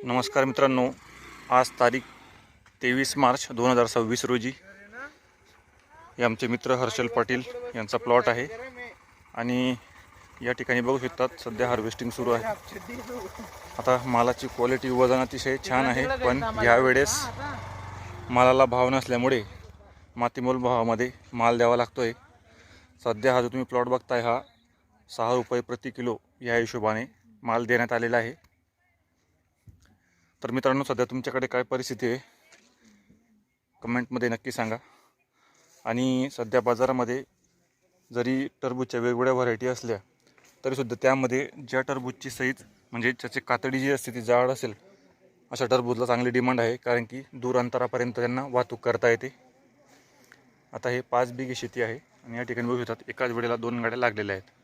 नमस्कार मित्रांनो, आज तारीख 23 मार्च 2026 रोजी हे आमचे मित्र हर्षल पाटील यांचा प्लॉट आहे आणि या ठिकाणी बघू शकतात सध्या हार्वेस्टिंग सुरू आहे। आता मालाची क्वालिटी वजन अतिशय छान आहे, पण यावेळेस मालाला भाव नसल्यामुळे मातीमोल भावामध्ये माल द्यावा लागतोय। सध्या हा जो तुम्ही प्लॉट बघताय हा 6 रुपये प्रति किलो या हिशोबाने माल देण्यात आलेला आहे। तर मित्रांनो, सध्या तुमच्याकडे काय परिस्थिती आहे कमेंटमध्ये नक्की सांगा। आणि सध्या बाजारामध्ये जरी टरबूजच्या वेगवेगळ्या व्हरायटी असल्या तरीसुद्धा त्यामध्ये ज्या टरबूजची साईज म्हणजे त्याची कातडी जी असते ती जाड असेल अशा टरबूजला चांगली डिमांड आहे, कारण की दूर अंतरापर्यंत त्यांना वाहतूक करता येते। आता हे 5 बिघे शेती आहे आणि या ठिकाणी बघू शकतात एकाच वेळेला 2 गाड्या लागलेल्या आहेत।